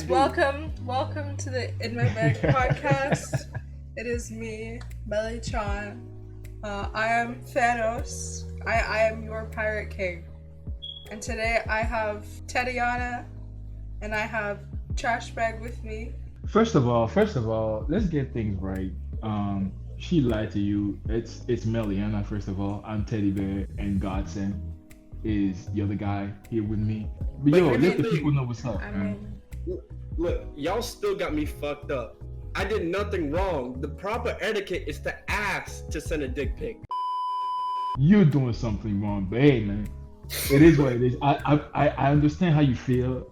Welcome to the In My Bag podcast. It is me, Melly Chan. I am Thanos. I am your pirate king. And today I have Tatiana and I have Trash Bag with me. First of all, let's get things right. She lied to you. It's Meliana, first of all. I'm Teddy Bear, and Godson is the other guy here with me. But let the people know what's up, man. Look, y'all still got me fucked up. I did nothing wrong. The proper etiquette is to ask to send a dick pic. You're doing something wrong, but hey, man, it is what it is. I understand how you feel.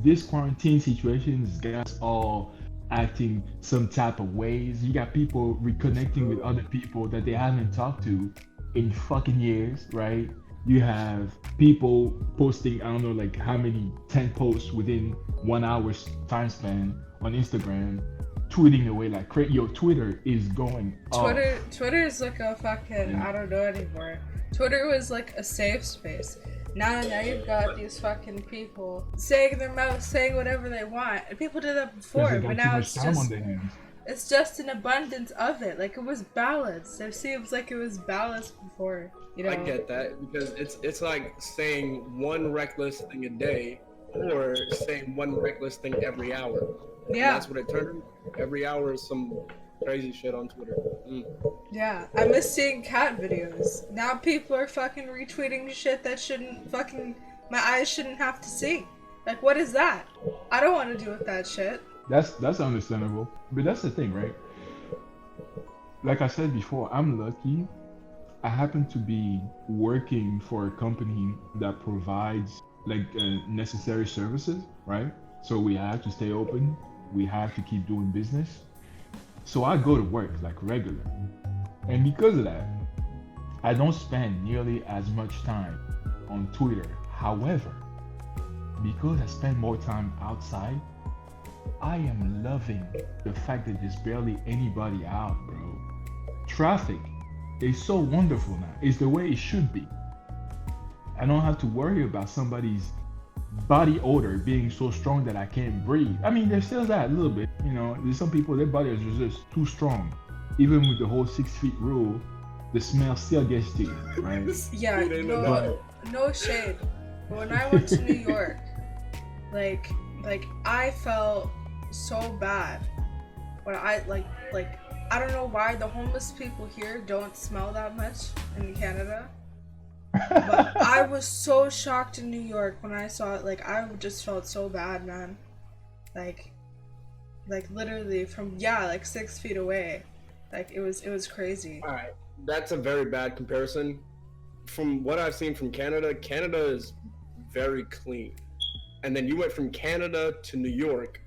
This quarantine situation has got us all acting some type of ways. You got people reconnecting with other people that they haven't talked to in fucking years, right? You have people posting, I don't know, like how many 10 posts within 1 hour's time span on Instagram, tweeting away like crazy. Yo, Twitter is going off. Twitter is like a fucking, I don't know anymore. Twitter was like a safe space. Now you've got these fucking people saying their mouth, saying whatever they want. And people did that before, but now it's just an abundance of it. Like, it was balanced. It seems like it was balanced before. You know? I get that, because it's like saying one reckless thing a day or saying one reckless thing every hour. Yeah. And that's what it turned into. Every hour is some crazy shit on Twitter. Yeah, I miss seeing cat videos. Now people are fucking retweeting shit that my eyes shouldn't have to see. Like, what is that? I don't want to deal with that shit. That's understandable. But that's the thing, right? Like I said before, I'm lucky. I happen to be working for a company that provides like necessary services, right? So we have to stay open. We have to keep doing business. So I go to work like regular. And because of that, I don't spend nearly as much time on Twitter. However, because I spend more time outside, I am loving the fact that there's barely anybody out, bro. Traffic is so wonderful now. It's the way it should be. I don't have to worry about somebody's body odor being so strong that I can't breathe. I mean, there's still that a little bit, you know. There's some people, their body is just too strong. Even with the whole 6 feet rule, the smell still gets to you, right? Yeah, no shade. When I went to New York, like I felt so bad. When I I don't know why the homeless people here don't smell that much in Canada. But I was so shocked in New York when I saw it. Like, I just felt so bad, man. Like literally from 6 feet away. Like, it was crazy. All right, that's a very bad comparison. From what I've seen from Canada, Canada is very clean. And then you went from Canada to New York,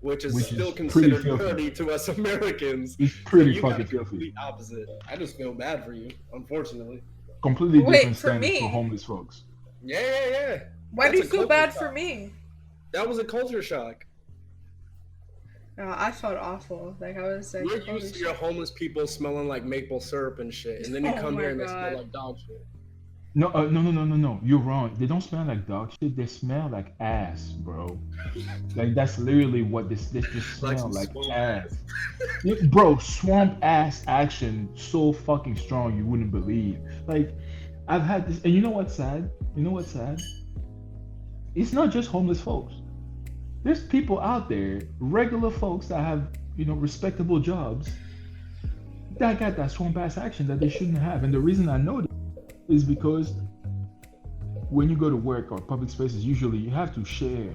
which is still considered dirty to us Americans. It's pretty so fucking filthy. The opposite. I just feel bad for you, unfortunately. Completely different standards for homeless folks. Yeah. Why do you feel bad for me? That was a culture shock. No, I felt awful. Like, I was like, you're used to your homeless people smelling like maple syrup and shit, and then you come here and they smell like dog shit. No. You're wrong. They don't smell like dog shit. They smell like ass, bro. Like, that's literally what this just smell like ass. Bro, swamp ass action so fucking strong you wouldn't believe. Like, I've had this, and you know what's sad? It's not just homeless folks. There's people out there, regular folks that have, respectable jobs, that got that swamp ass action that they shouldn't have. And the reason I know this is because when you go to work or public spaces, usually you have to share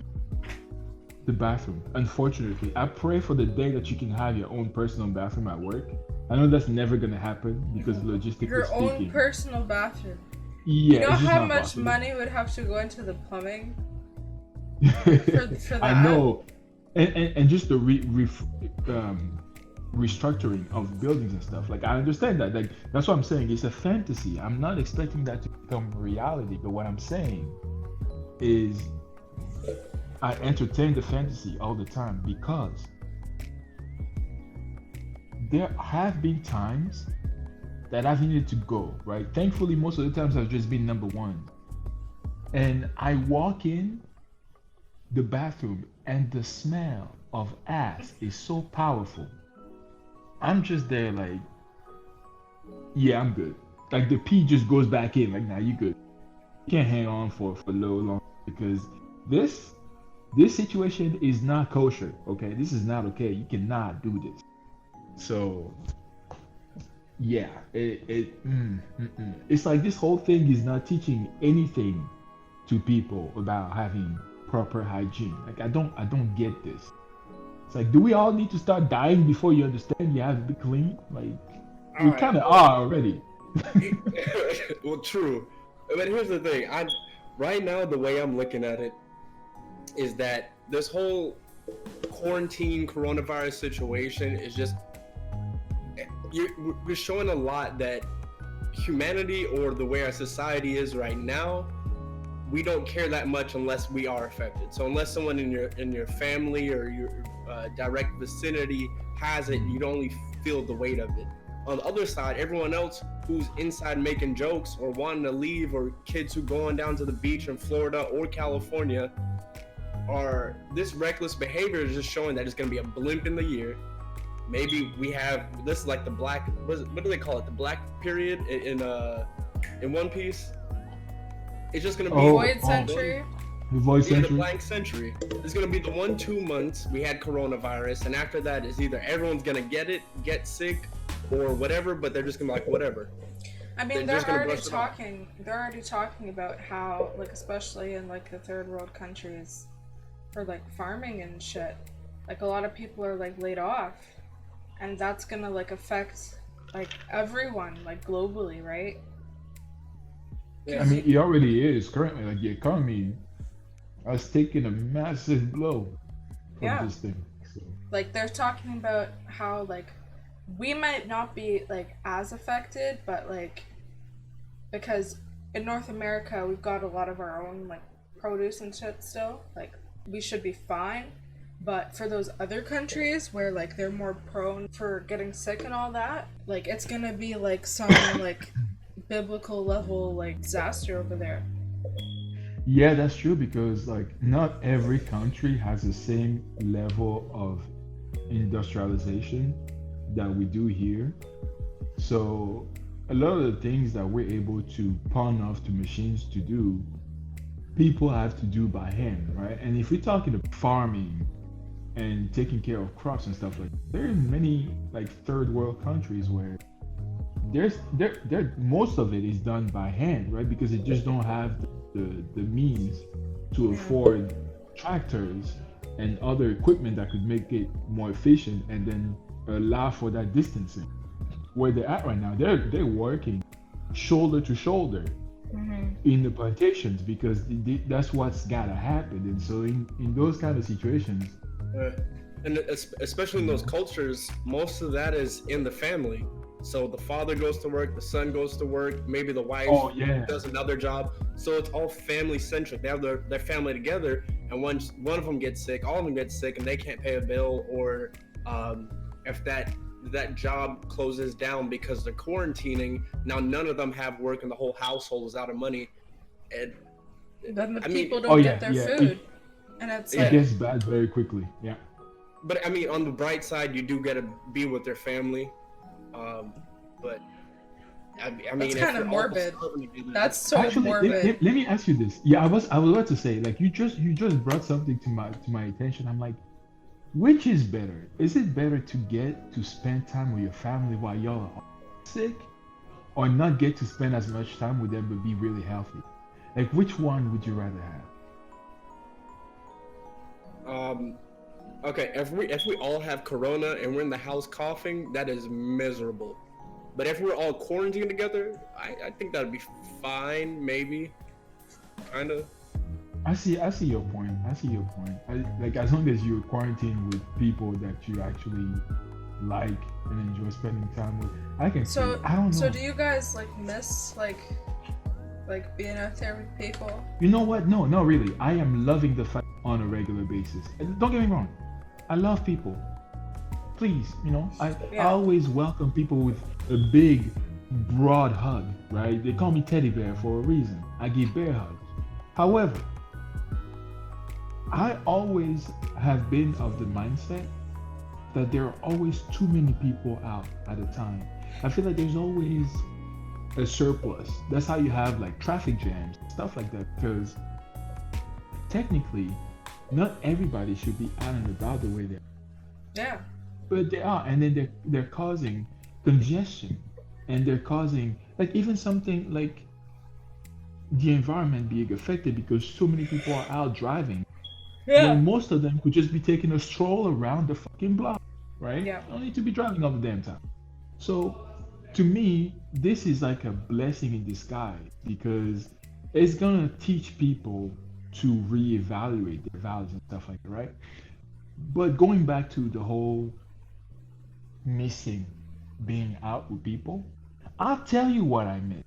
the bathroom. Unfortunately, I pray for the day that you can have your own personal bathroom at work. I know that's never gonna happen because logistically speaking. Your own personal bathroom. Yeah. You know how much money would have to go into the plumbing for that? I know, and just the restructuring of buildings and stuff. Like, I understand that. Like, that's what I'm saying. It's a fantasy. I'm not expecting that to become reality. But what I'm saying is, I entertain the fantasy all the time because there have been times that I've needed to go, right? Thankfully, most of the times I've just been number one. And I walk in the bathroom and the smell of ass is so powerful. I'm just there like, yeah, I'm good. Like the pee just goes back in. Like, nah, you good. You can't hang on for a little long because this this situation is not kosher. Okay, this is not okay. You cannot do this. So yeah, it's like this whole thing is not teaching anything to people about having proper hygiene. Like I don't get this. It's like, do we all need to start dying before you understand you have to be clean? Like All we right. kind of are already. Well, true. But here's the thing. Right now the way I'm looking at it is that this whole quarantine coronavirus situation is just we're showing a lot that humanity, or the way our society is right now, we don't care that much unless we are affected. So unless someone in your family or your direct vicinity has it, you'd only feel the weight of it. On the other side, everyone else who's inside making jokes or wanting to leave, or kids who going down to the beach in Florida or California, are this reckless behavior is just showing that it's going to be a blimp in the year. Maybe we have this is like the black, what do they call it? The black period in One Piece. It's just going to be Void century. The voice the century. blank century. It's going to be the 1-2 months we had coronavirus, and after that is either everyone's going to get sick, or whatever, but they're just going to be like, whatever. I mean, They're just gonna they're brush it off. already talking about how, like, especially in like the third world countries, for like farming and shit, like a lot of people are like laid off, and that's gonna like affect like everyone, like globally, right? Yeah. I mean, it already is currently. Like the economy has taken a massive blow from Yeah. this thing. So. Like they're talking about how like we might not be like as affected, but like because in North America we've got a lot of our own like produce and shit still, like we should be fine. But for those other countries where like they're more prone for getting sick and all that, like it's gonna be like some like biblical level like disaster over there. Yeah, that's true because like not every country has the same level of industrialization that we do here. So a lot of the things that we're able to pawn off to machines to do, people have to do by hand, right? And if we're talking about farming and taking care of crops and stuff like that, there are many like third world countries where there most of it is done by hand, right? Because they just don't have the means to afford tractors and other equipment that could make it more efficient and then allow for that distancing. Where they're at right now, they're working shoulder to shoulder in the plantations because that's what's gotta happen. And so in those kind of situations, and especially in those cultures, most of that is in the family. So the father goes to work, the son goes to work, maybe the wife does another job. So it's all family centric. They have their family together, and one of them gets sick, all of them get sick, and they can't pay a bill, or if that job closes down because they're quarantining, now none of them have work, and the whole household is out of money. And Then the people don't get their food, and it's it gets bad very quickly. Yeah. But I mean, on the bright side, you do get to be with their family. But I mean, that's kind of morbid. That's so Actually, morbid. let me ask you this. Yeah, I was about to say, like you just brought something to my attention. I'm like, which is better? Is it better to get to spend time with your family while y'all are sick, or not get to spend as much time with them but be really healthy? Like, which one would you rather have? Okay, if we all have corona and we're in the house coughing, that is miserable. But if we're all quarantined together, I think that'd be fine, maybe, kind of. I see your point. Like as long as you're quarantined with people that you actually like and enjoy spending time with, I can. So I don't know. So do you guys like miss like being out there with people? You know what? No, not really. I am loving the fact on a regular basis. And don't get me wrong. I love people. Please, I always welcome people with a big, broad hug, right? They call me teddy bear for a reason. I give bear hugs. However, I always have been of the mindset that there are always too many people out at a time. I feel like there's always a surplus. That's how you have like traffic jams, stuff like that. Because technically, not everybody should be out and about the way they're. Yeah. But they are, and then they're causing congestion, and they're causing like even something like the environment being affected because so many people are out driving Yeah. when most of them could just be taking a stroll around the fucking block, right? Yeah. Don't need to be driving all the damn time. So, to me, this is like a blessing in disguise because it's gonna teach people to reevaluate their values and stuff like that, right? But going back to the whole missing being out with people, I'll tell you what I miss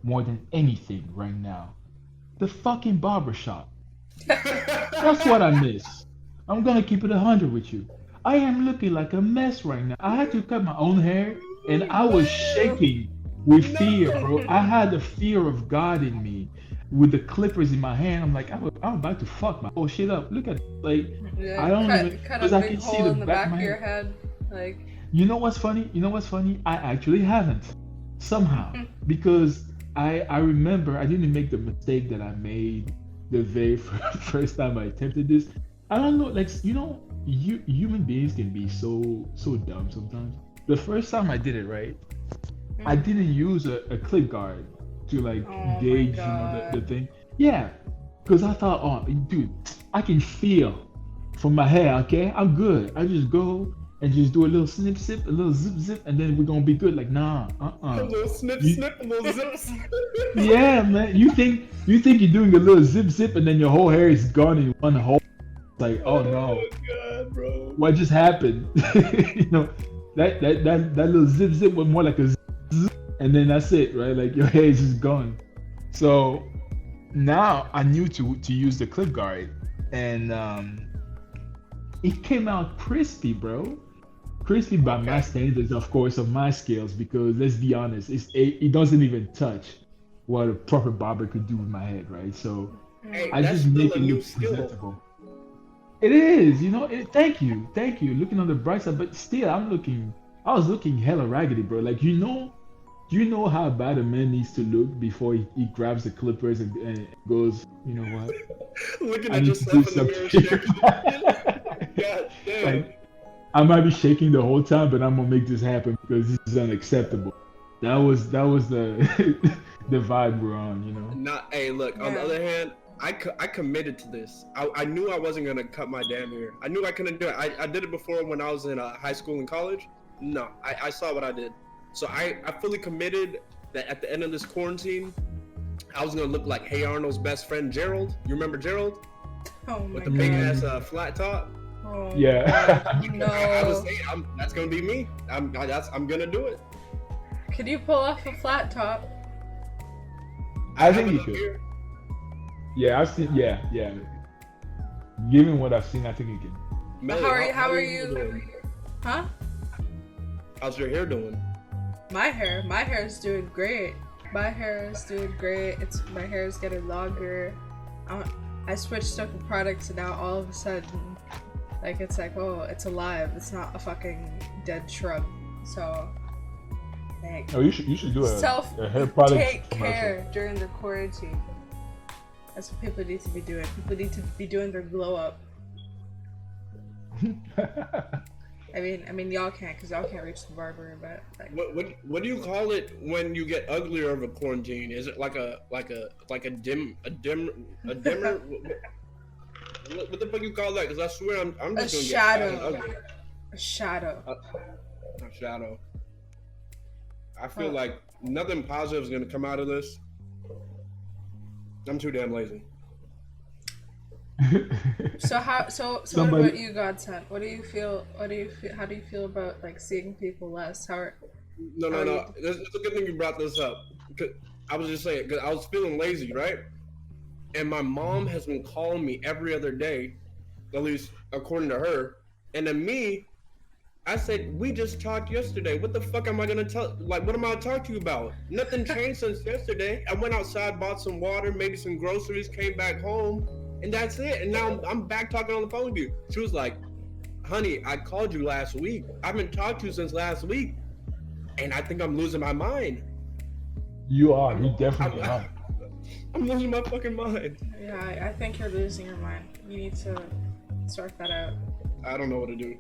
more than anything right now. The fucking barber shop. That's what I miss. I'm gonna keep it 100 with you. I am looking like a mess right now. I had to cut my own hair and I was shaking with fear, bro. I had the fear of God in me with the clippers in my hand. I'm like, I'm about to fuck my whole shit up. Look at it. Like, Yeah, I don't cut, even, cut because a I big can see hole the in the back of back my of your head. head. Like, You know what's funny? You know what's funny? I actually haven't somehow because I remember I didn't make the mistake that I made the very first time I attempted this. I don't know, like human beings can be so dumb sometimes. The first time I did it, right, I didn't use a clip guard to like oh my gauge, God. the thing. Yeah, because I thought, oh, dude, I can feel from my hair. Okay, I'm good. I just go and just do a little snip, sip, a little zip, zip, and then we're gonna be good. Like, nah, A little snip, You- snip, a little zips. Yeah, man. You think you're doing a little zip, zip, and then your whole hair is gone in one hole. Like, oh no, God, bro. what just happened? That little zip, zip was more like a zzz, and then that's it, right? Like your hair is just gone. So now I knew to use the clip guard, and it came out crispy, bro. Crispy by my standards, of course, of my skills, because let's be honest, it doesn't even touch what a proper barber could do with my head, right? So Hey, I that's just make still a it new look skill. presentable. It is, thank you. Looking on the bright side, but still, I was looking hella raggedy, bro. Like, do you know how bad a man needs to look before he grabs the clippers and goes, you know what? Looking I at need to do yourself in the mirror, something. shaking. God damn. Like, I might be shaking the whole time, but I'm gonna make this happen because this is unacceptable. That was the the vibe we're on. Not, hey, look, on the Yeah. other hand, I committed to this. I knew I wasn't going to cut my damn hair. I knew I couldn't do it. I did it before when I was in high school and college. No, I saw what I did. So I fully committed that at the end of this quarantine, I was going to look like Hey Arnold's best friend, Gerald. You remember Gerald? oh my With the God. big ass flat top? Oh, Yeah. No. I was saying, that's going to be me. I'm going to do it. Could you pull off a flat top? I think have you it up should. here. Yeah, I've seen. Yeah. Given what I've seen, I think you can. Melly, How are you you? doing? Huh? How's your hair doing? My hair is doing great. My hair is doing great. My hair is getting longer. I switched up the products and now all of a sudden, like it's like, oh, it's alive. It's not a fucking dead shrub. So, like, Oh, you should do self a hair product take commercial. care during the quarantine. That's what people need to be doing. People need to be doing their glow up. I mean, y'all can't because y'all can't reach the barber, but like, What do you call it when you get uglier over quarantine? Is it like a dimmer? What the fuck you call that? Because I swear I'm a just gonna get fat and shadow. ugly. A shadow. A shadow. I feel like nothing positive is gonna come out of this. I'm too damn lazy. So what Somebody- about you, Godson? How do you feel about like seeing people less? No. It's a good thing you brought this up. 'Cause I was just saying, because I was feeling lazy, right? And my mom has been calling me every other day, at least according to her. And to me, I said, we just talked yesterday. What the fuck am I gonna tell? Like, what am I gonna talk to you about? Nothing changed since yesterday. I went outside, bought some water, maybe some groceries, came back home. and that's it. And now I'm back talking on the phone with you. She was like, honey, I called you last week. I've been talking to you since last week, and I think I'm losing my mind. You are. You definitely are. I'm losing my fucking mind. Yeah, I think you're losing your mind. You need to sort that out. I don't know what to do.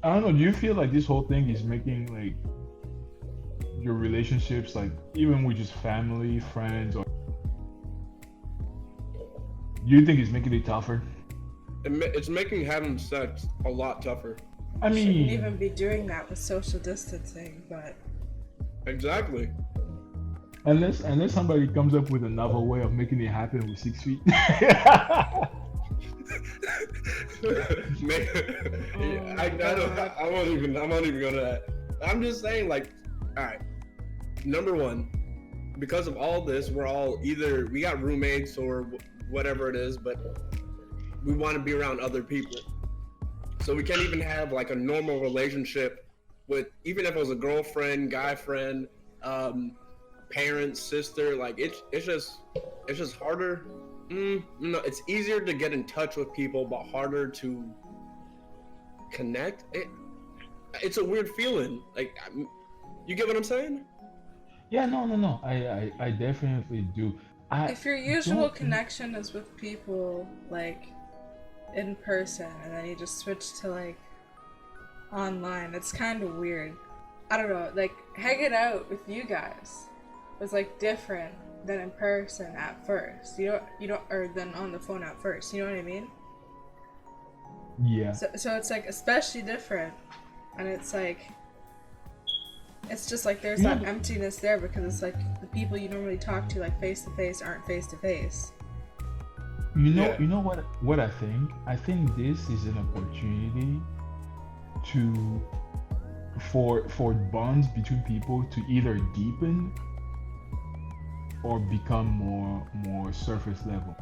I don't know. Do you feel like this whole thing is making like your relationships, like even with just family, friends, or do you think it's making it tougher? It's making having sex a lot tougher. I mean, shouldn't even be doing that with social distancing, but exactly. Unless somebody comes up with another way of making it happen with 6 feet. I won't even go to that. I'm just saying, like, all right. Number one, because of all this, we're all either we got roommates or whatever it is, but we want to be around other people. So we can't even have like a normal relationship with, even if it was a girlfriend, guy friend, parents, sister. Like it's just harder. No, it's easier to get in touch with people, but harder to connect. It's a weird feeling. Like, you get what I'm saying? Yeah, no. I definitely do. If your usual connection is with people like in person and then you just switch to like online, it's kind of weird. I don't know, like hanging out with you guys was like different than in person at first. You don't or than on the phone at first. You know what I mean? Yeah. So it's like especially different, and it's like it's just like there's that emptiness there because it's like the people you normally talk to like face to face aren't face to face. You know what I think? I think this is an opportunity for bonds between people to either deepen or become more surface level.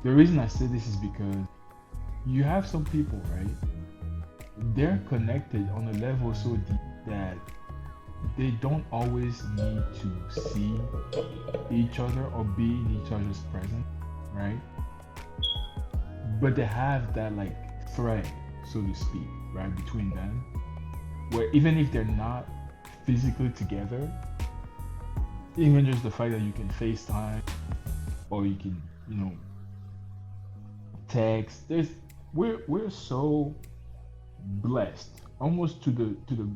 The reason I say this is because you have some people, right? They're connected on a level so deep that they don't always need to see each other or be in each other's presence, right? But they have that like thread, so to speak, right, between them, where even if they're not physically together, even just the fact that you can FaceTime or you can, text. We're so blessed, almost to the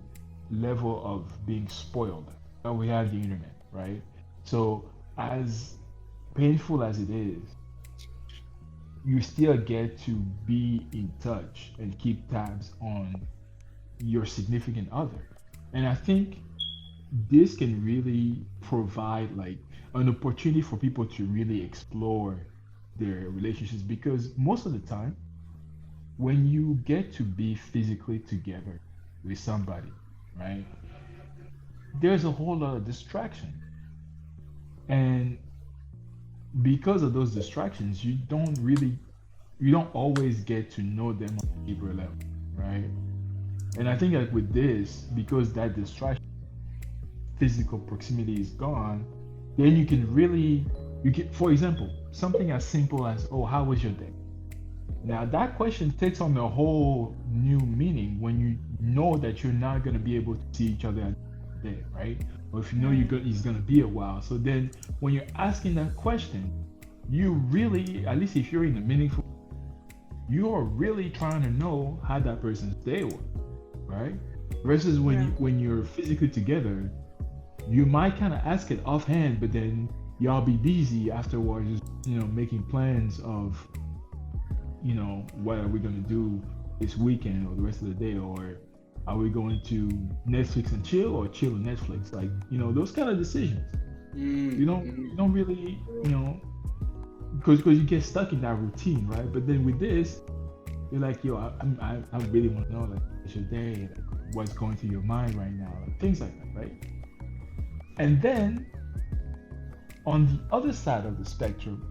level of being spoiled that we have the internet, right? So as painful as it is, you still get to be in touch and keep tabs on your significant other. And I think this can really provide like an opportunity for people to really explore their relationships, because most of the time when you get to be physically together with somebody, right, there's a whole lot of distraction, and because of those distractions you don't always get to know them on a deeper level, right? And I think that with this, because that distraction, physical proximity is gone, then you can, for example, something as simple as, oh, how was your day? Now that question takes on a whole new meaning when you know that you're not going to be able to see each other at the day, right? Or if you know it's going to be a while. So then when you're asking that question, you really, at least if you're in a meaningful, you're really trying to know how that person's day was, right? Versus when you're physically together, you might kind of ask it offhand, but then y'all be busy afterwards, making plans of, what are we going to do this weekend or the rest of the day, or are we going to Netflix and chill or chill on Netflix? Like, those kind of decisions. You don't really, because you get stuck in that routine, right? But then with this, you're like, yo, I really want to know, like, what's your day, like, what's going through your mind right now, like, things like that, right? And then on the other side of the spectrum,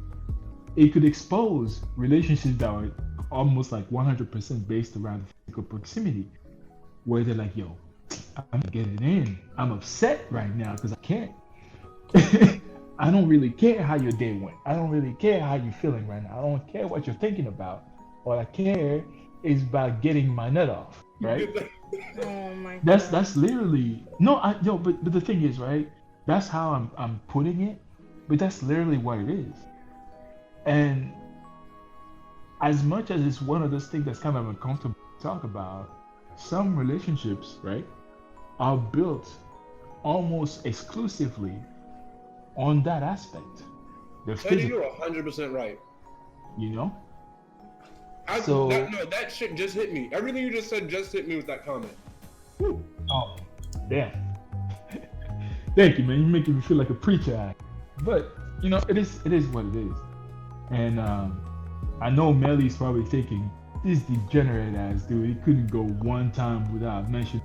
it could expose relationships that are almost like 100% based around physical proximity, where they're like, yo, I'm getting in. I'm upset right now because I can't. I don't really care how your day went. I don't really care how you're feeling right now. I don't care what you're thinking about. All I care is about getting my nut off, right? Oh my god. That's literally no, but the thing is, right? That's how I'm putting it, but that's literally what it is. And as much as it's one of those things that's kind of uncomfortable to talk about, some relationships, right, are built almost exclusively on that aspect. The Teddy, physical, you're 100% right. you know? That shit just hit me. Everything you just said just hit me with that comment. Oh, damn. Thank you, man. You're making me feel like a preacher act. But, it is what it is. And I know Melly's probably thinking, this degenerate ass dude, he couldn't go one time without mentioning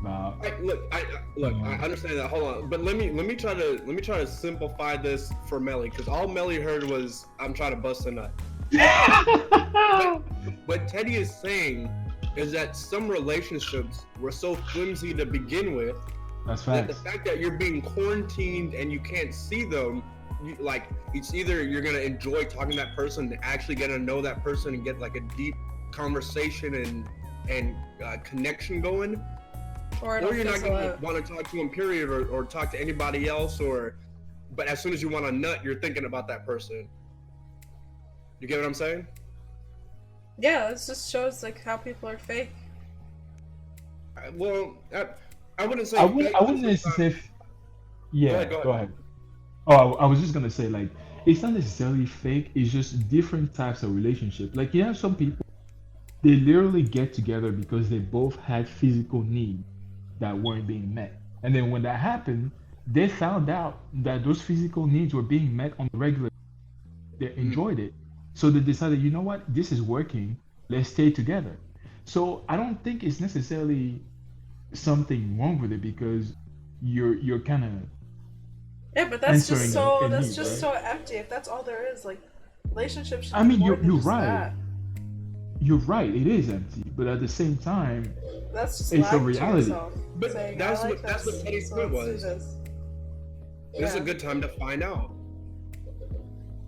about. I understand that. Hold on, but let me try to simplify this for Melly, because all Melly heard was I'm trying to bust a nut. What Teddy is saying is that some relationships were so flimsy to begin with. That's that facts. the fact that you're being quarantined and you can't see them, it's either you're gonna enjoy talking to that person and actually get to know that person and get like a deep conversation and connection going, or you're not gonna want to talk to them, period, or talk to anybody else, but as soon as you want a nut, you're thinking about that person. You get what I'm saying? Yeah, this just shows like how people are fake. I wouldn't say. I wouldn't necessarily. Yeah, go ahead. Oh, I was just gonna say, like, it's not necessarily fake. It's just different types of relationship. Like, you have some people, they literally get together because they both had physical needs that weren't being met, and then when that happened, they found out that those physical needs were being met on the regular. They enjoyed it, so they decided, you know what, this is working. Let's stay together. So I don't think it's necessarily something wrong with it, because you're kind of but that's just so right? so empty. If that's all there is, like, relationships should I mean, be more you're than just right. that. You're right. It is empty, but at the same time, That's just it's a lying to reality. yourself, But saying, that's I like what Teddy's so point let's do was. this. This is a good time to find out.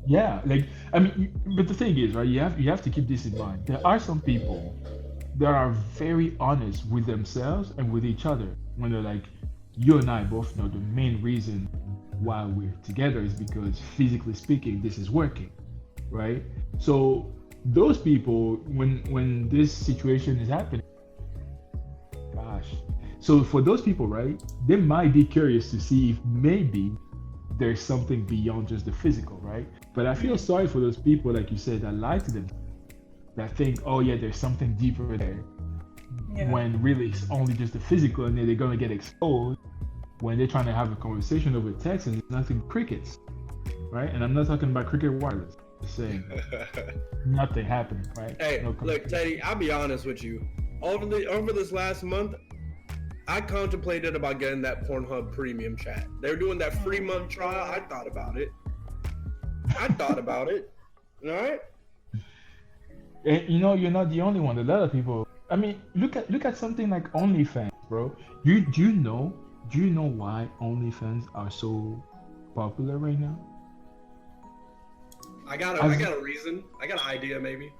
Yeah, like, I mean, but the thing is, right? You have to keep this in mind. There are some people that are very honest with themselves and with each other when they're like, you and I both know the main reason why we're together is because physically speaking, this is working, right? So those people, when this situation is happening, gosh, so for those people, right, they might be curious to see if maybe there's something beyond just the physical, right? But I feel sorry for those people, like you said, that lie to them, that think, oh yeah, there's something deeper there, when really it's only just the physical, and then they're gonna get exposed when they're trying to have a conversation over text and it's nothing, crickets, right? And I'm not talking about cricket wireless. Just saying, nothing happening, right? Hey, No look, Teddy, I'll be honest with you. Over this last month, I contemplated about getting that Pornhub premium chat. They were doing that free month trial. I thought about it. All right. And you're not the only one. A lot of people. I mean, look at something like OnlyFans, bro. Do you know why OnlyFans are so popular right now? I got a reason. I got an idea, maybe.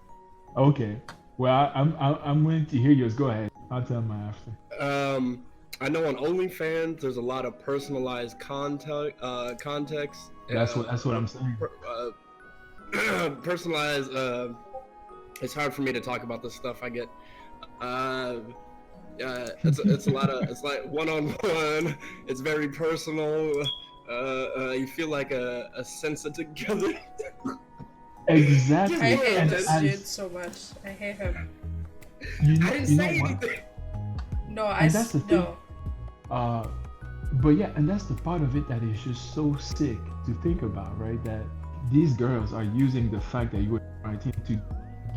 Okay. Well, I'm willing to hear yours. Go ahead. I'll tell mine after. I know on OnlyFans there's a lot of personalized context. That's what I'm saying. Personalized. It's hard for me to talk about this stuff. I get. It's a lot of. It's like one-on-one. It's very personal. You feel like a sensitive together. Exactly. I hate this dude so much. I hate him. I didn't say anything. No, that's the thing. But yeah, and that's the part of it that is just so sick to think about, right? That these girls are using the fact that you were quarantined to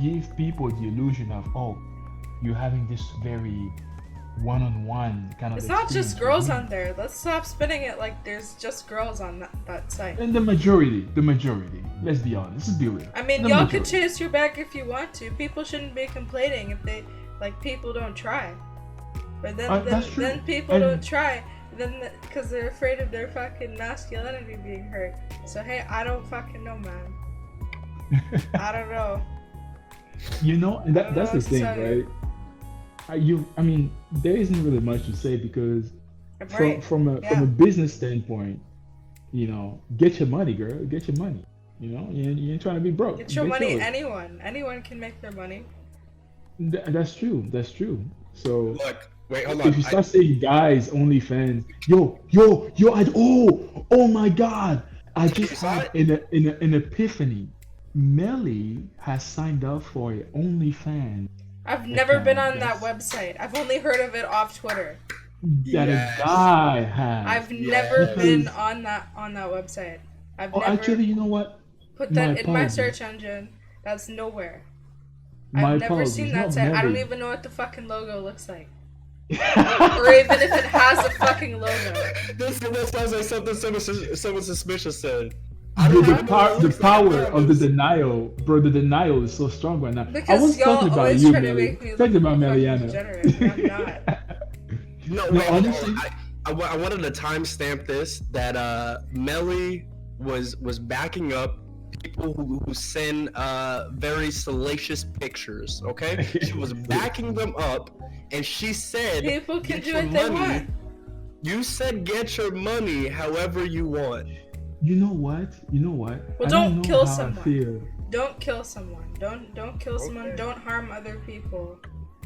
give people the illusion of, oh, you're having this very one-on-one kind of. It's not just girls on there. Let's stop spinning it like there's just girls on that site. And the majority. Let's be honest. Let's be real. I mean, y'all can chase your back if you want to. People shouldn't be complaining if they people don't try. But then people don't try. then because they're afraid of their fucking masculinity being hurt. So hey, I don't fucking know, man. I don't know. You know, and that's the thing, right? I mean, there isn't really much to say because from a business standpoint, you know, get your money, girl. Get your money. You know, you ain't trying to be broke. Get your money. Yours. Anyone can make their money. That's true. So look, wait, hold on. If you start saying guys OnlyFans, yo, oh my God! I just had an epiphany. Melly has signed up for an OnlyFans. I've never been on that website. I've only heard of it off Twitter. That a guy has. I've never been on that website. I've never actually, you know what? Put that in my search engine. That's nowhere. I've never seen that site. I don't even know what the fucking logo looks like. Or even if it has a fucking logo. This sounds like something someone suspicious said. The power of the denial, bro. The denial is so strong right now. Because I was talking about you, Melly. Talking about Meliana. I'm not. No, honestly, I wanted to timestamp this that Melly was backing up people who send very salacious pictures. Okay, she was backing them up, and she said, "People can do what they want." You said, "Get your money however you want." You know what? Well, don't kill someone. Don't kill someone. Don't kill someone. Don't harm other people.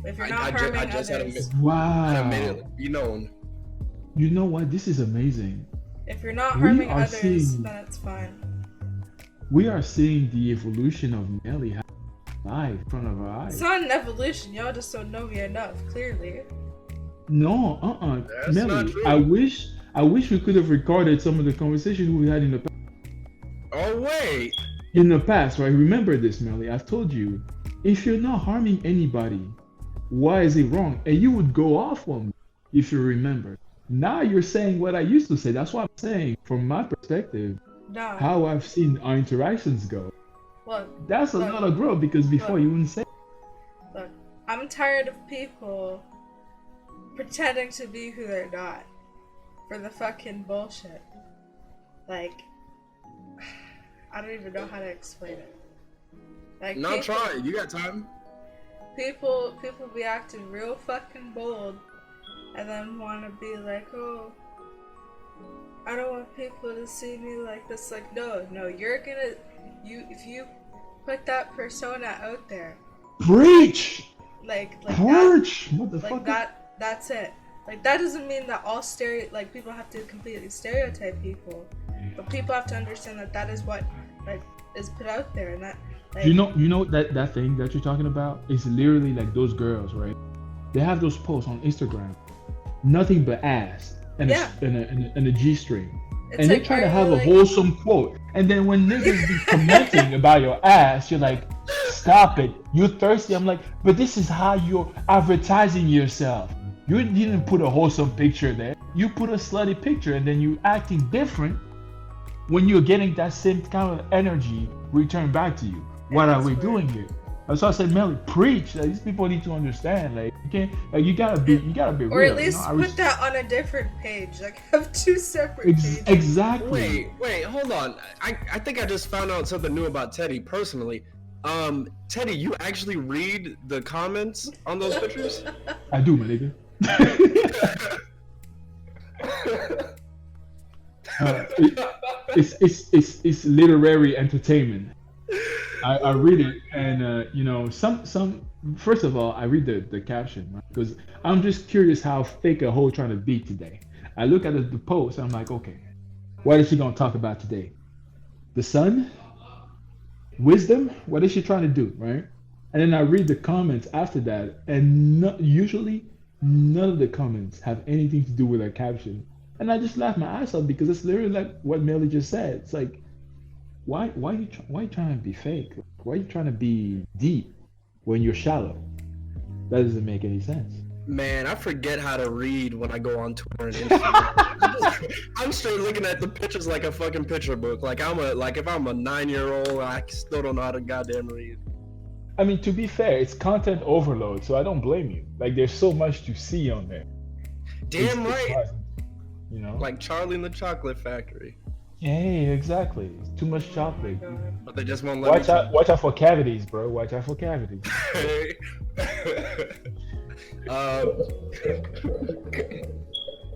If you're not harming others. Wow. Be known. You know what? This is amazing. If you're not harming others, then it's fine. We are seeing the evolution of Melly live in front of our eyes. It's not an evolution. Y'all just don't know me enough, clearly. No, That's Melly, not true. I wish we could have recorded some of the conversations we had in the past. Oh, wait. In the past, right? Remember this, Melly. I've told you, if you're not harming anybody, why is it wrong? And you would go off on me if you remember. Now you're saying what I used to say. That's what I'm saying from my perspective. No. How I've seen our interactions go. Look. That's a lot of growth because before you wouldn't say. Look, I'm tired of people pretending to be who they're not for the fucking bullshit. Like, I don't even know how to explain it. Like, try it. You got time. People be acting real fucking bold and then want to be like, oh, I don't want people to see me like this. Like, no, if you put that persona out there. Preach! Like Preach! That's it. Like, that doesn't mean that all people have to completely stereotype people. But people have to understand that is what, is put out there, and that, like... You know that thing that you're talking about is literally like those girls, right? They have those posts on Instagram. Nothing but ass and a G-string. And they try to have a wholesome quote. And then when niggas be commenting about your ass, you're like, stop it. You're thirsty. I'm like, but this is how you're advertising yourself. You didn't put a wholesome picture there. You put a slutty picture and then you acting different when you're getting that same kind of energy returned back to you. What are we doing here? That's why I said, Melly, preach. Like, these people need to understand. Like, you can't. Like, you gotta be real. Or at least put that on a different page. Like, have two separate pages. Exactly. Wait, hold on. I think I just found out something new about Teddy personally. Teddy, you actually read the comments on those pictures? I do, my nigga. It's literary entertainment. I read it, and some. First of all, I read the caption, right? Because I'm just curious how fake a hoe trying to be today. I look at the post, I'm like, okay, what is she gonna talk about today? The sun, wisdom. What is she trying to do, right? And then I read the comments after that, and usually none of the comments have anything to do with her caption. And I just laugh my ass off because it's literally like what Melly just said. It's like, why you trying to be fake? Why are you trying to be deep when you're shallow? That doesn't make any sense. Man, I forget how to read when I go on Twitter and Instagram. I'm straight looking at the pictures like a fucking picture book. Like if I'm a 9-year-old, I still don't know how to goddamn read. I mean, to be fair, it's content overload, so I don't blame you. Like, there's so much to see on there. Damn right. you know. Like Charlie in the Chocolate Factory. Hey, exactly. It's too much chocolate. But they just won't let me talk. Watch out for cavities, bro. Watch out for cavities.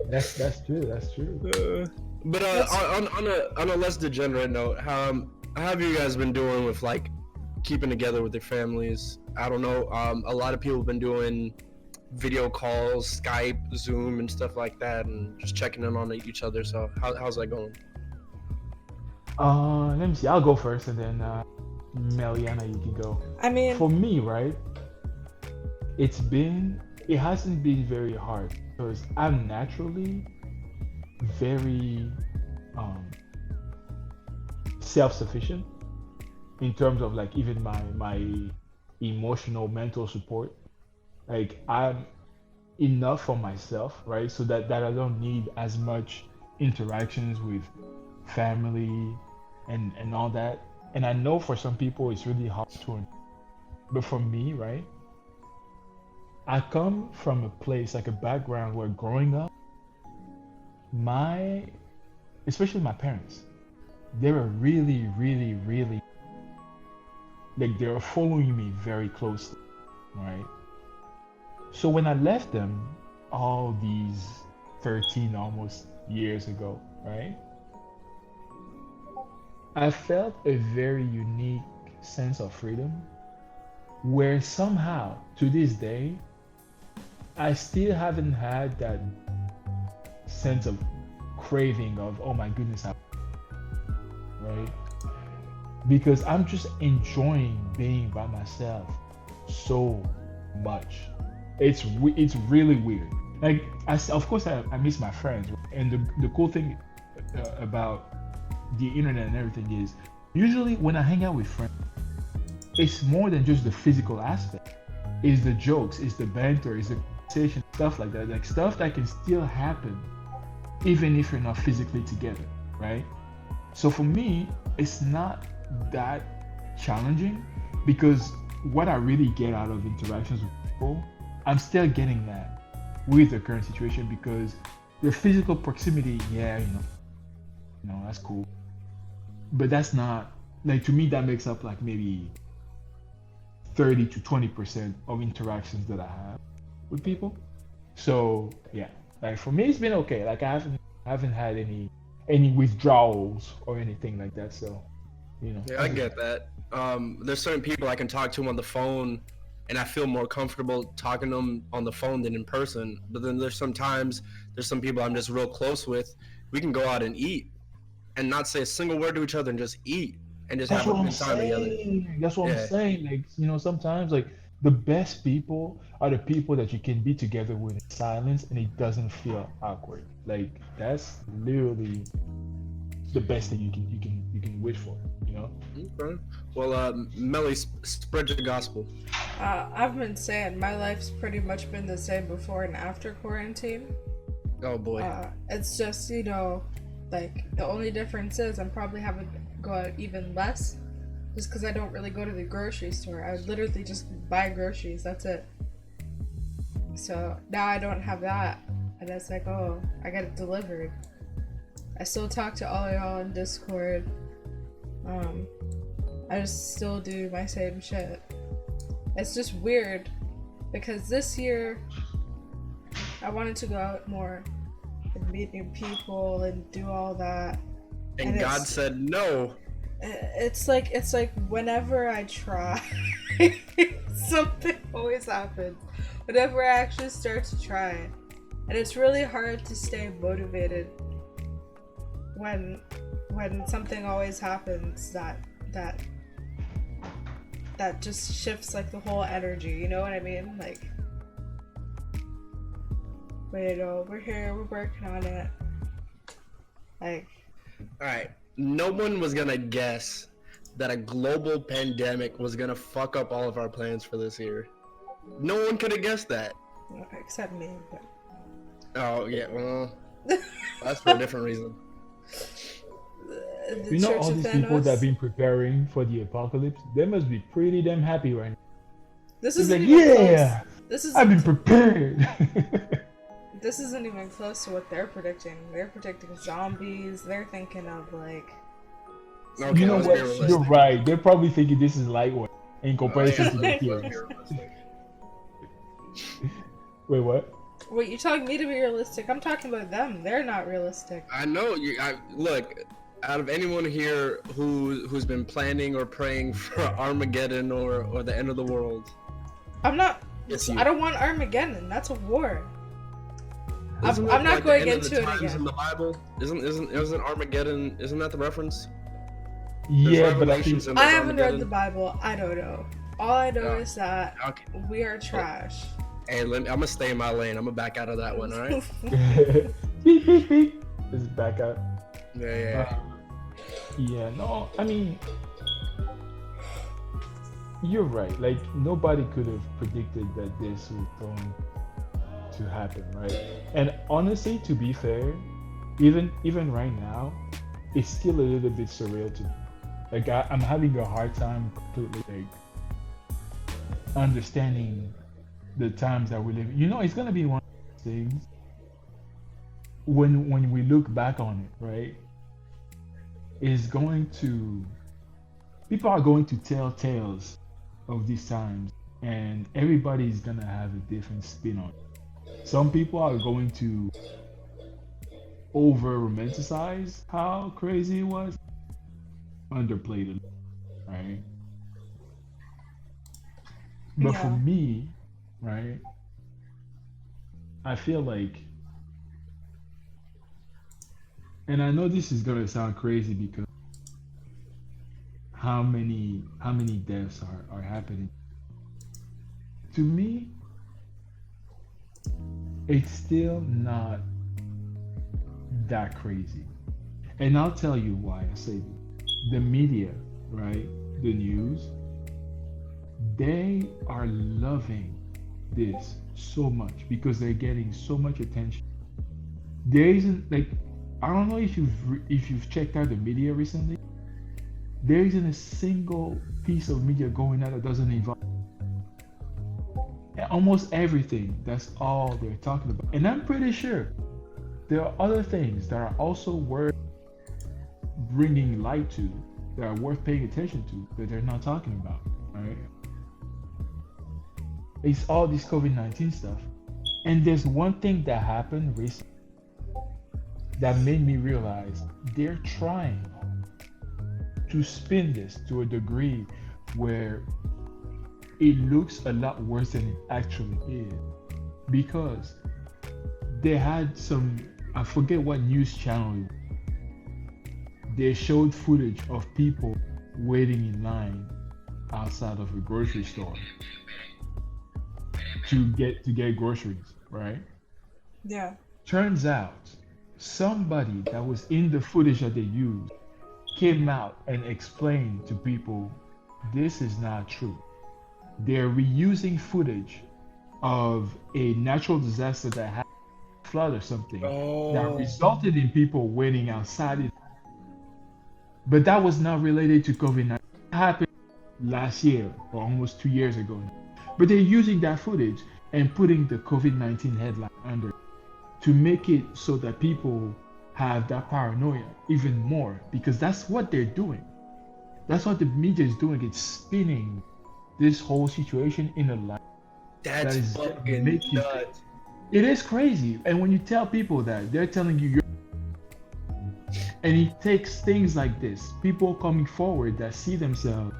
That's true. That's true. But on a less degenerate note, how have you guys been doing with like keeping together with your families? I don't know. A lot of people have been doing video calls, Skype, Zoom, and stuff like that, and just checking in on each other. So how's that going? Let me see. I'll go first, and then Meliana, you can go. I mean, for me, right? It hasn't been very hard because I'm naturally very self-sufficient in terms of like even my emotional mental support. Like I'm enough for myself, right? So that I don't need as much interactions with family and all that. And I know for some people it's really hard to, but for me, right? I come from a place, like a background where growing up, especially my parents, they were really, really, really, like they were following me very closely, right? So when I left them all these 13 almost years ago, right? I felt a very unique sense of freedom where somehow to this day, I still haven't had that sense of craving of, oh my goodness, right? Because I'm just enjoying being by myself so much. It's really weird. Like, of course I miss my friends. And the cool thing about the internet and everything is, usually when I hang out with friends, it's more than just the physical aspect. It's the jokes, it's the banter, it's the conversation, stuff like that. Like stuff that can still happen even if you're not physically together, right? So for me, it's not that challenging because what I really get out of interactions with people, I'm still getting that with the current situation because the physical proximity, yeah, you know, that's cool. But that's not, like, to me, that makes up like maybe 30 to 20% of interactions that I have with people. So yeah, like for me, it's been okay. Like I haven't had any withdrawals or anything like that. So, you know. Yeah, I get that. There's certain people I can talk to on the phone, and I feel more comfortable talking to them on the phone than in person. But then there's some people I'm just real close with. We can go out and eat, and not say a single word to each other, and just eat, and just have a good time together. That's what I'm saying. Like, you know, sometimes like the best people are the people that you can be together with in silence, and it doesn't feel awkward. Like that's literally the best thing you can wish for. You know. Okay. Well, Melly, spread the gospel. I've been saying my life's pretty much been the same before and after quarantine. Oh boy. It's just, you know, like the only difference is I'm probably having to go out even less just because I don't really go to the grocery store. I literally just buy groceries, that's it. So now I don't have that, and it's like, oh, I got it delivered. I still talk to all y'all on Discord. I just still do my same shit. It's just weird because this year I wanted to go out more and meet new people and do all that. And God said no. It's like whenever I try, something always happens. Whenever I actually start to try it. And it's really hard to stay motivated when something always happens that just shifts like the whole energy, you know what I mean? Like, but you know, we're here, we're working on it. Like, alright, no one was gonna guess that a global pandemic was gonna fuck up all of our plans for this year. No one could have guessed that. Except me, but... Oh, yeah, well, that's for a different reason. You know, all these people that have been preparing for the apocalypse, they must be pretty damn happy right now. This is like, yeah, this is I've been prepared. this isn't even close to what they're predicting. They're predicting zombies. They're thinking of like. Okay, You know let's be what? realistic. You're right. They're probably thinking this is lightweight in comparison Yeah, to the let's be heroes. realistic. Wait, what? Wait, you're telling me to be realistic? I'm talking about them. They're not realistic. I know you. Look. Out of anyone here who's been planning or praying for Armageddon or the end of the world, I'm not. It's I don't want Armageddon. That's a war. Isn't I'm that, not like, going the end of into the it times again. in the Bible? Isn't Armageddon? Isn't that the reference? Yeah, but I think Revelations and I there's haven't read the Armageddon. Bible. I don't know. All I know Yeah. is that Okay. we are trash. Hey, I'm gonna stay in my lane. I'm gonna back out of that one. All right. beep beep beep. This is back up. Yeah. Yeah, no, I mean, you're right. Like nobody could have predicted that this was going to happen, right? And honestly, to be fair, even right now, it's still a little bit surreal to me. Like I'm having a hard time completely like understanding the times that we live. You know, it's gonna be one of those things when we look back on it, right? Is going to people are going to tell tales of these times, and everybody's gonna have a different spin on it. Some people are going to over romanticize how crazy it was, underplayed it, right? But for Yeah. me, right, I feel like, and I know this is gonna sound crazy because how many deaths are happening. To me, it's still not that crazy. And I'll tell you why I say this. The media, right? The news, they are loving this so much because they're getting so much attention. There isn't like I don't know if you've checked out the media recently. There isn't a single piece of media going out that doesn't involve almost everything. That's all they're talking about. And I'm pretty sure there are other things that are also worth bringing light to, that are worth paying attention to, that they're not talking about. Right? It's all this COVID-19 stuff. And there's one thing that happened recently that made me realize they're trying to spin this to a degree where it looks a lot worse than it actually is. Because they had some, I forget what news channel it was. They showed footage of people waiting in line outside of a grocery store to get groceries, right? Yeah. Turns out somebody that was in the footage that they used came out and explained to people this is not true. They're reusing footage of a natural disaster that had a flood or something that resulted in people waiting outside. But that was not related to COVID-19. It happened last year or almost 2 years ago. But they're using that footage and putting the COVID-19 headline under to make it so that people have that paranoia even more, because that's what they're doing. That's what the media is doing. It's spinning this whole situation in a light That's that is fucking make you nuts. it is crazy. And when you tell people that, they're telling you and it takes things like this, people coming forward that see themselves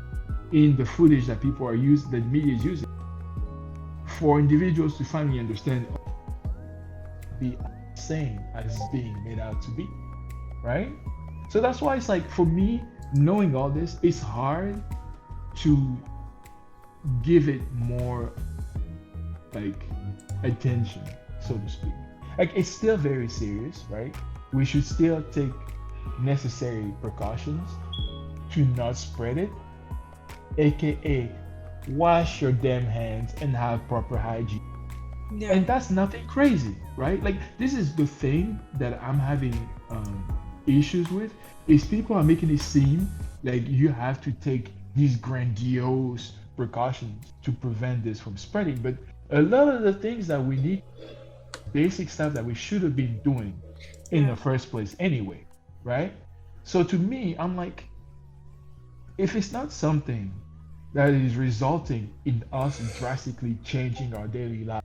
in the footage that people are using, that the media is using, for individuals to finally understand be same as being made out to be, right? So that's why it's like, for me, knowing all this, it's hard to give it more like attention, so to speak. Like, it's still very serious, right? We should still take necessary precautions to not spread it, aka wash your damn hands and have proper hygiene. Yeah. And that's nothing crazy, right? Like, this is the thing that I'm having issues with, is people are making it seem like you have to take these grandiose precautions to prevent this from spreading. But a lot of the things that we need basic stuff that we should have been doing in the first place anyway, right? So to me, I'm like, if it's not something that is resulting in us drastically changing our daily life,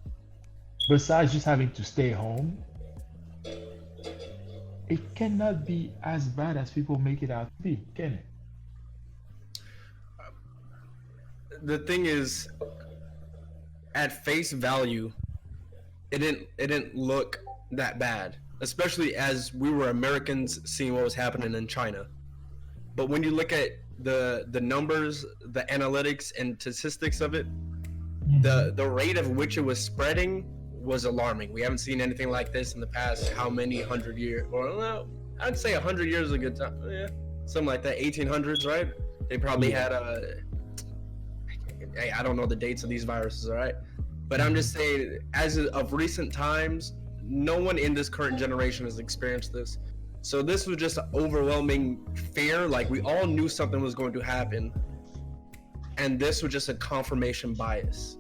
besides just having to stay home, it cannot be as bad as people make it out to be, can it? The thing is, at face value, it didn't look that bad, especially as we were Americans seeing what was happening in China. But when you look at the numbers, the analytics and statistics of it, the rate of which it was spreading was alarming. We haven't seen anything like this in the past how many 100 years, or well, I'd say 100 years is a good time. Yeah, something like that. 1800s, right? They probably had I don't know the dates of these viruses, all right? But I'm just saying, as of recent times, no one in this current generation has experienced this. So this was just an overwhelming fear. Like, we all knew something was going to happen, and this was just a confirmation bias.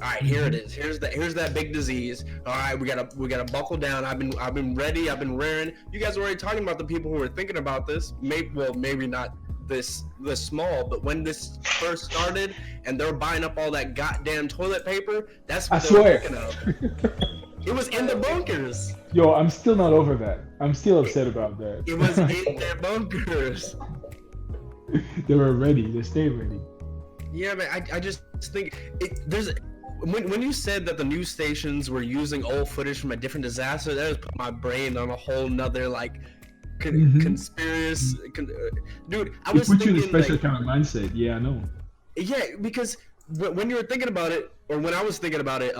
All right, here it is. Here's that big disease. All right, we gotta buckle down. I've been ready. I've been raring. You guys are already talking about the people who were thinking about this. Maybe not this small, but when this first started and they're buying up all that goddamn toilet paper, that's what they were thinking of. It was in the bunkers. Yo, I'm still not over that. I'm still upset about that. It was in their bunkers. They were ready. They stayed ready. Yeah, man. I just think when you said that the news stations were using old footage from a different disaster, that just put my brain on a whole nother like conspiracy. Dude, I was thinking, you in a special kind of mindset. Yeah, I know. Yeah, because when you were thinking about it, or when I was thinking about it,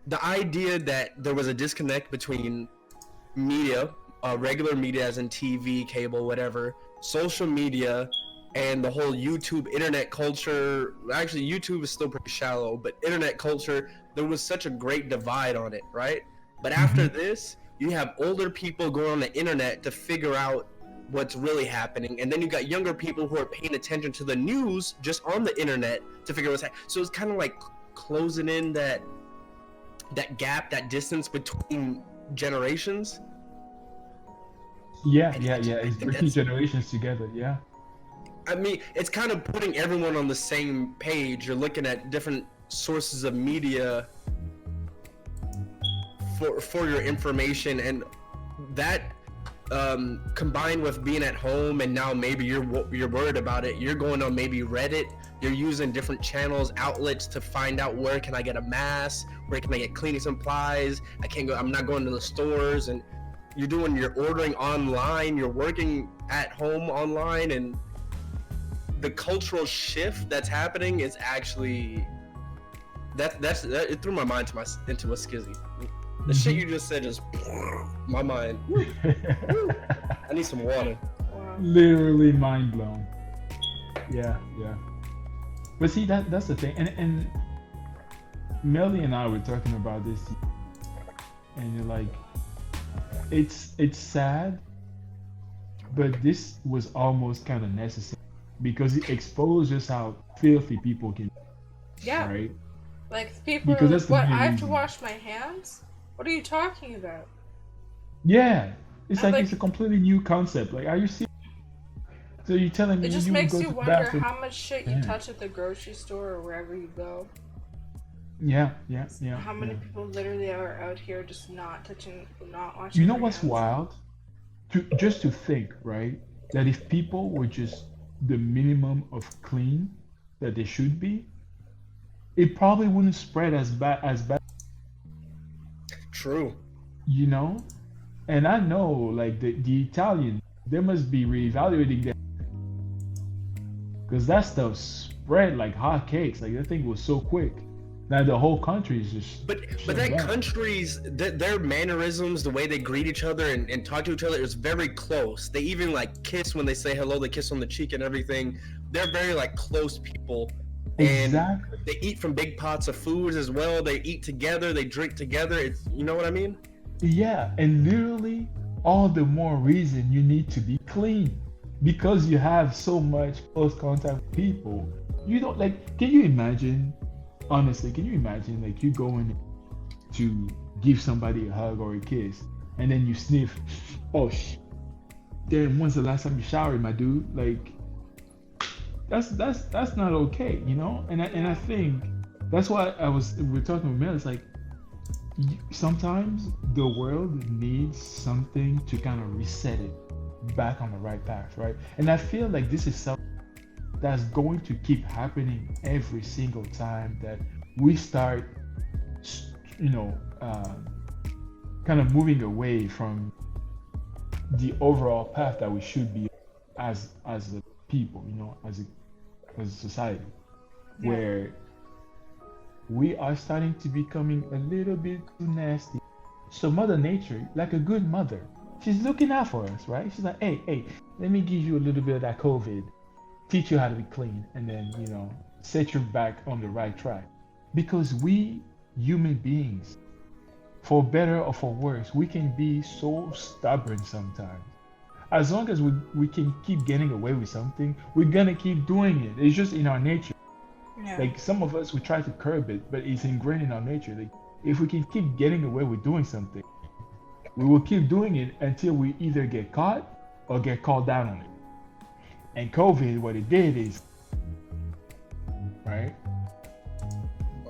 the idea that there was a disconnect between media, regular media as in TV, cable, whatever, social media, and the whole YouTube internet culture. Actually, YouTube is still pretty shallow, but internet culture, there was such a great divide on it, right? But after this, you have older people going on the internet to figure out what's really happening, and then you got younger people who are paying attention to the news just on the internet to figure out what's happening. So it's kind of like closing in that gap, that distance between generations. Yeah. It's bringing generations together. Yeah. I mean, it's kind of putting everyone on the same page. You're looking at different sources of media for your information, and that combined with being at home, and now maybe you're worried about it. You're going on maybe Reddit. You're using different channels, outlets to find out where can I get a mask, where can I get cleaning supplies. I'm not going to the stores, and you're ordering online. You're working at home online, and the cultural shift that's happening is actually that it threw my mind into a skizzy. The shit you just said just my mind. I need some water. Wow. Literally mind blown. Yeah. But see, that's the thing, and Melly and I were talking about this, and you're like, it's sad, but this was almost kind of necessary because it exposed just how filthy people can be. Yeah. Right? Like, people Because are that's like, the what, main I have to reason. wash my hands? What are you talking about? Yeah. It's And like like- it's a completely new concept. Like, are you serious? So you're telling me It just you makes go you to the wonder bathroom? how much shit you Yeah. touch at the grocery store or wherever you go. Yeah. How many yeah. people literally are out here just not washing You know their what's hands? wild? Just to think, right? That if people were just the minimum of clean that they should be, it probably wouldn't spread as bad. True. You know? And I know, like the Italians, they must be reevaluating that because that stuff spread like hotcakes. Like that thing was so quick. Now the whole country is just. But shut that down. country's their mannerisms, the way they greet each other and talk to each other is very close. They even like kiss when they say hello. They kiss on the cheek and everything. They're very like close people. And Exactly. they eat from big pots of foods as well. They eat together. They drink together. It's, you know what I mean? Yeah, and literally, all the more reason you need to be clean because you have so much close contact with people. You don't like. Can you imagine? Honestly, can you imagine like you going to give somebody a hug or a kiss, and then you sniff. Oh damn! When's the last time you showered, my dude? Like that's not okay, you know. And I think that's why we're talking with Mel. It's like sometimes the world needs something to kind of reset it back on the right path, right? And I feel like this is something that's going to keep happening every single time that we start, you know, kind of moving away from the overall path that we should be as a people, you know, as a society, Yeah. where we are starting to becoming a little bit too nasty. So Mother Nature, like a good mother, she's looking out for us, right? She's like, hey, let me give you a little bit of that COVID, teach you how to be clean, and then, you know, set you back on the right track. Because we human beings, for better or for worse, we can be so stubborn sometimes. As long as we can keep getting away with something, we're gonna keep doing it. It's just in our nature. Yeah. Like some of us, we try to curb it, but it's ingrained in our nature. Like if we can keep getting away with doing something, we will keep doing it until we either get caught or get called down on it. And COVID, what it did is, right?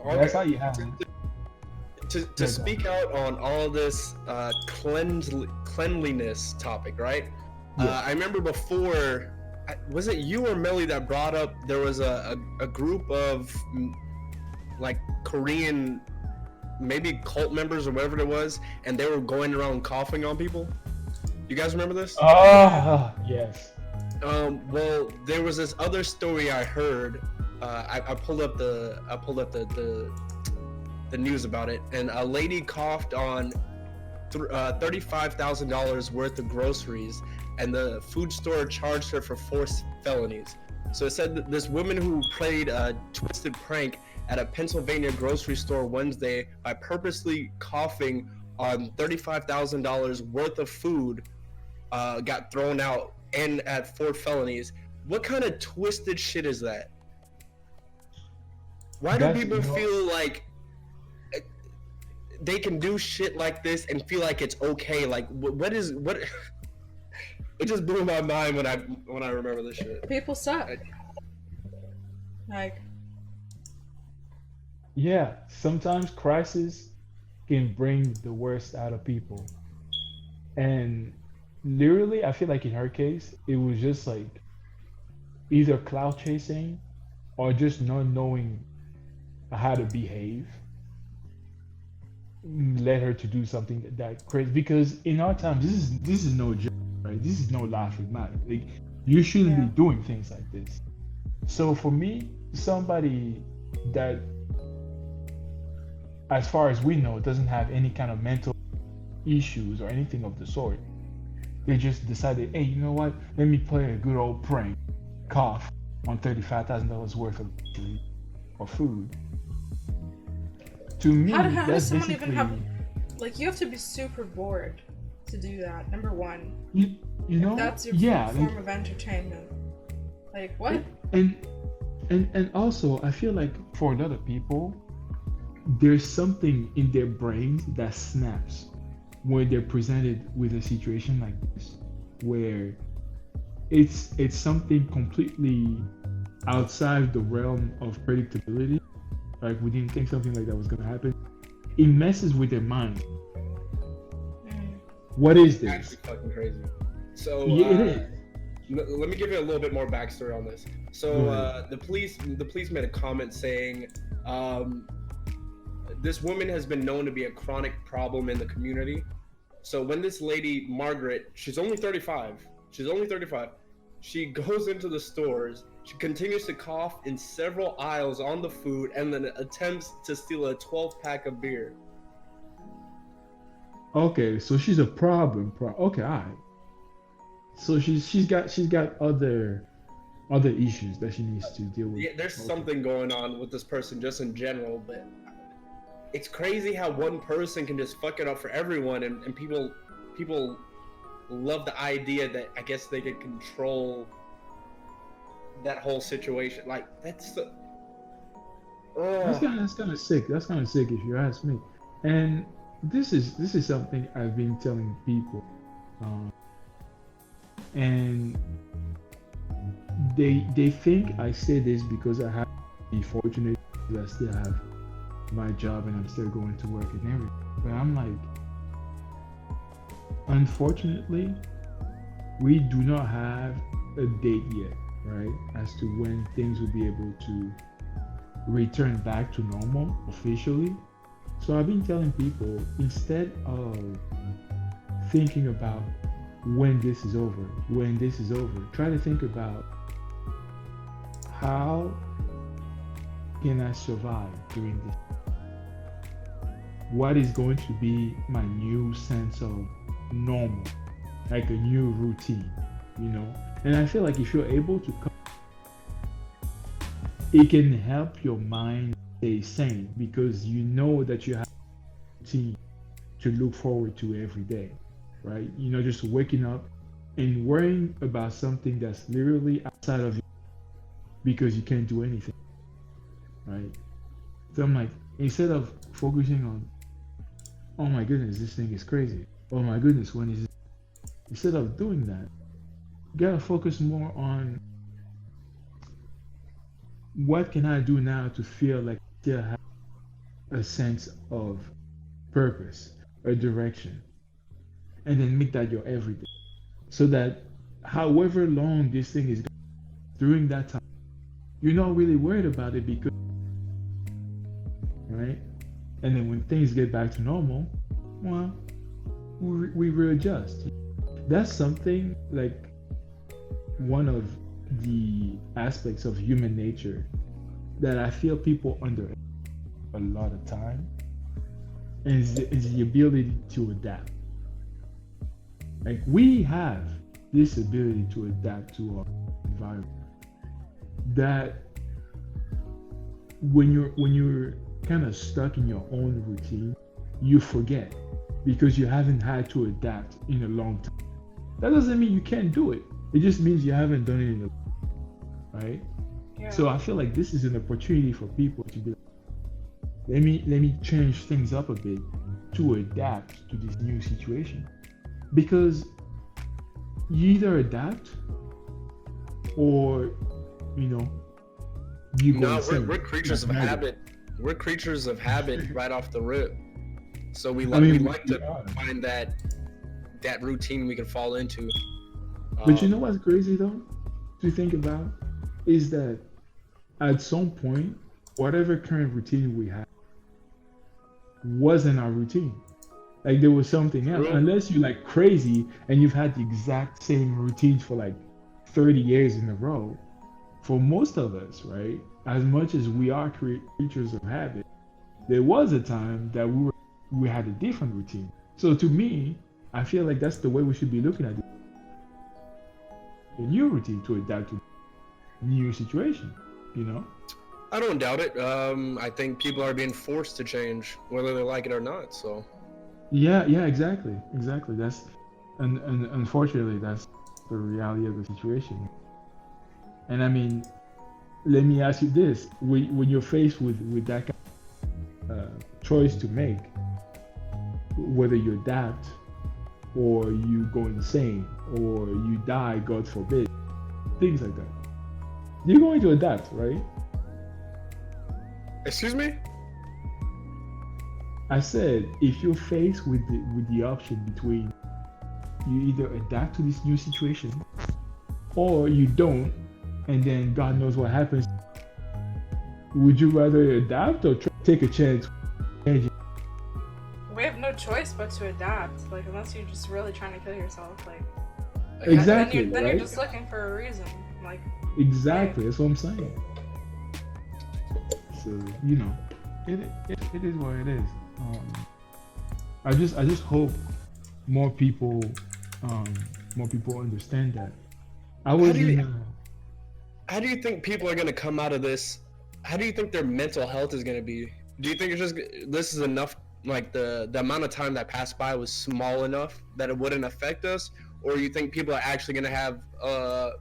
That's how you have it. To speak out on all this cleanliness topic, right? Yeah. I remember before, was it you or Melly that brought up there was a group of like Korean, maybe cult members or whatever it was, and they were going around coughing on people? You guys remember this? Oh, yes. Well, there was this other story I heard. I pulled up the news about it, and a lady coughed on $35,000 worth of groceries, and the food store charged her for 4 felonies. So it said that this woman who played a twisted prank at a Pennsylvania grocery store Wednesday by purposely coughing on $35,000 worth of food got thrown out and at 4 felonies. What kind of twisted shit is that? Why do people feel like they can do shit like this and feel like it's okay? Like what? It just blew my mind when I remember this shit. People suck. Like, Yeah, sometimes crisis can bring the worst out of people. And literally, I feel like in her case, it was just like either cloud chasing or just not knowing how to behave led her to do something that crazy. Because in our time, this is no joke, right? This is no laughing matter. Like you shouldn't be doing things like this. So for me, somebody that, as far as we know, doesn't have any kind of mental issues or anything of the sort, they just decided, hey, you know what? Let me play a good old prank, cough on $35,000 worth of food. To me, how that's does someone basically, even have, like, you have to be super bored to do that, number one. you know, That's your form of entertainment. Like, what? And also, I feel like for a lot of people, there's something in their brains that snaps when they're presented with a situation like this, where it's something completely outside the realm of predictability. Like we didn't think something like that was gonna happen. It messes with their mind. What is this? Actually fucking crazy. So Yeah, it is. let me give you a little bit more backstory on this. So the police made a comment saying this woman has been known to be a chronic problem in the community. So when this lady Margaret, she's only 35, she goes into the stores, she continues to cough in several aisles on the food, and then attempts to steal a 12-pack of beer. Okay, so she's a problem. Okay, all right. So she's got other issues that she needs to deal with. Yeah, there's something going on with this person just in general, but it's crazy how one person can just fuck it up for everyone, and people love the idea that I guess they could control that whole situation. Like that's kind of sick. That's kind of sick if you ask me. And this is something I've been telling people, um, and they think I say this because I have to be fortunate because I still have my job and I'm still going to work and everything. But I'm like, unfortunately, we do not have a date yet, right? As to when things will be able to return back to normal officially. So I've been telling people, instead of thinking about when this is over, try to think about how can I survive during this? What is going to be my new sense of normal, like a new routine, you know? And I feel like if you're able to come, it can help your mind stay sane because you know that you have a routine to look forward to every day, right? You know, just waking up and worrying about something that's literally outside of you because you can't do anything, right? So I'm like, instead of focusing on, oh my goodness, this thing is crazy. Oh my goodness, when is it? Instead of doing that, you gotta focus more on what can I do now to feel like I still have a sense of purpose, a direction, and then make that your everyday. So that however long this thing is during that time, you're not really worried about it because, right? And then when things get back to normal, well, we readjust. That's something like one of the aspects of human nature that I feel people under a lot of time is the ability to adapt. Like we have this ability to adapt to our environment. That when you're kind of stuck in your own routine, you forget because you haven't had to adapt in a long time. That doesn't mean you can't do it. It just means you haven't done it in a right? Yeah. So I feel like this is an opportunity for people to be like, let me change things up a bit to adapt to this new situation. Because you either adapt or you know you go No, insane. we're creatures of habit. We're creatures of habit right off the rip. So we like we like to find that routine we can fall into. But you know what's crazy though to think about is that at some point, whatever current routine we had wasn't our routine. Like there was something else. True. Unless you're like crazy and you've had the exact same routines for like 30 years in a row. For most of us, right? As much as we are creatures of habit, there was a time that we had a different routine. So to me, I feel like that's the way we should be looking at it. A new routine to adapt to new situation, you know? I don't doubt it. I think people are being forced to change, whether they like it or not. So. Yeah, exactly. That's and unfortunately that's the reality of the situation. And I mean, let me ask you this: when you're faced with that kind of choice to make, whether you adapt or you go insane or you die, God forbid, things like that, you're going to adapt, right? Excuse me? I said, if you're faced with the option between you either adapt to this new situation or you don't, and then God knows what happens, would you rather adapt or take a chance? We have no choice but to adapt, like unless you're just really trying to kill yourself, like exactly. Then right? you're just looking for a reason, like exactly. That's what I'm saying. So you know, it is what it is. I just hope more people understand that. How do you think people are going to come out of this? How do you think their mental health is going to be? Do you think it's just this is enough? Like the amount of time that passed by was small enough that it wouldn't affect us, or you think people are actually going to have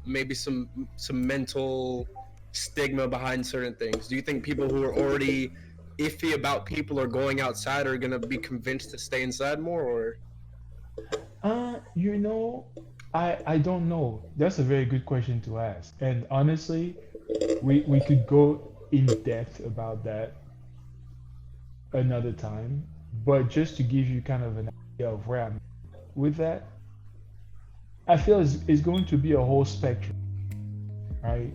maybe some mental stigma behind certain things? Do you think people who are already iffy about people or going outside are gonna be convinced to stay inside more, or You know, I don't know. That's a very good question to ask. And honestly, we could go in depth about that another time. But just to give you kind of an idea of where I'm with that, I feel it's going to be a whole spectrum, right?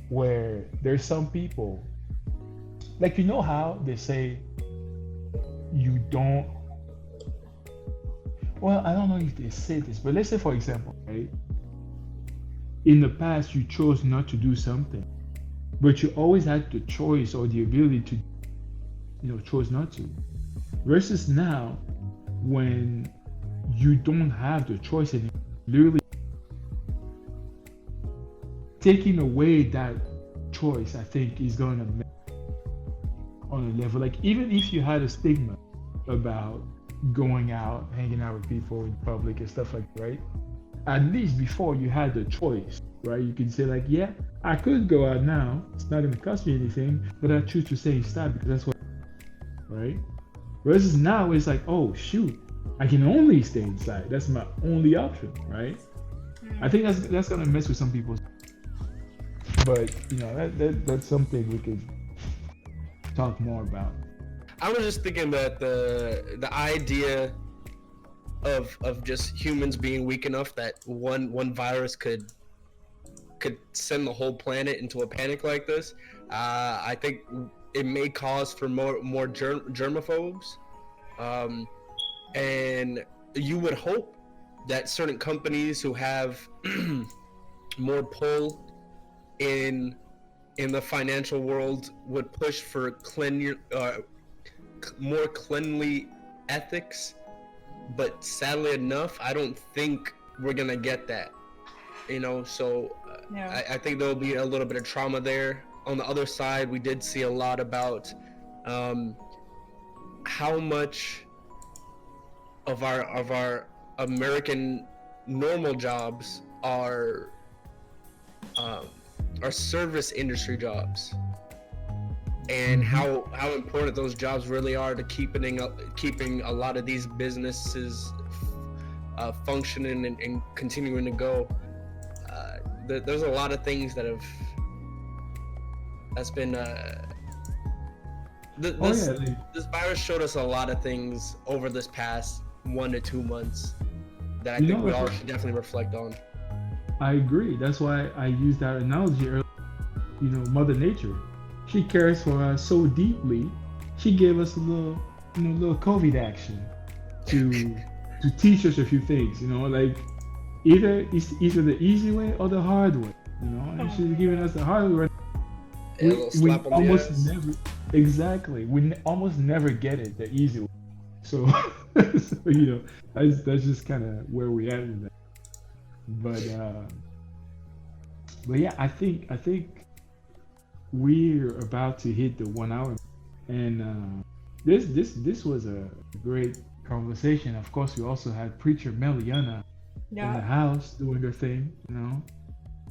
Where there's some people, like you know how they say you don't. Well, I don't know if they say this, but let's say for example, right? In the past, you chose not to do something, but you always had the choice or the ability to, chose not to. Versus now, when you don't have the choice and literally taking away that choice, I think is going to on a level like even if you had a stigma about going out, hanging out with people in public and stuff like that, right? At least before you had the choice, right? You can say like, yeah, I could go out now. It's not going to cost me anything, but I choose to stay inside because that's what, right? Versus now it's like, oh shoot, I can only stay inside. That's my only option, right? I think that's gonna mess with some people. But that's something we could talk more about. I was just thinking that the idea of just humans being weak enough that one virus could send the whole planet into a panic like this, I think it may cause for more germaphobes, and you would hope that certain companies who have more pull in the financial world would push for more cleanly ethics, but sadly enough, I don't think we're gonna get that. So Yeah. I think there'll be a little bit of trauma there. On the other side, we did see a lot about how much of our American normal jobs are service industry jobs, and how important those jobs really are to keeping a lot of these businesses functioning and continuing to go. There's a lot of things that's been this virus showed us a lot of things over this past 1 to 2 months that I think we all should definitely reflect on. I agree. That's why I used that analogy earlier. Mother Nature, she cares for us so deeply. She gave us a little COVID action to teach us a few things. Like either the easy way or the hard way. And she's giving us the hard way. We almost never almost never get it the easy way. So, that's just kind of where we at with that. But yeah, I think we're about to hit the 1 hour, and this was a great conversation. Of course, we also had Preacher Meliana in the house doing her thing,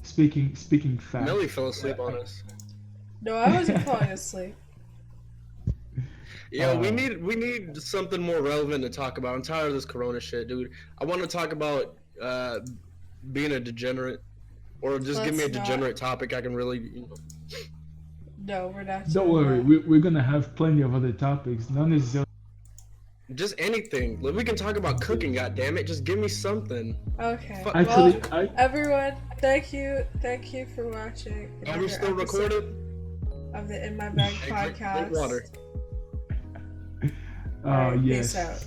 speaking facts. Melly fell asleep on us. No, I wasn't falling asleep. Yeah, we need something more relevant to talk about. I'm tired of this Corona shit, dude. I want to talk about being a degenerate, or just give me a degenerate topic I can really. No, we're not. Don't worry, we're gonna have plenty of other topics. Not necessarily. Just anything. We can talk about cooking. God damn it! Just give me something. Okay. Actually, everyone, thank you for watching. Are we still recorded? Of the In My Bag podcast. Drink water. Yes. Peace out.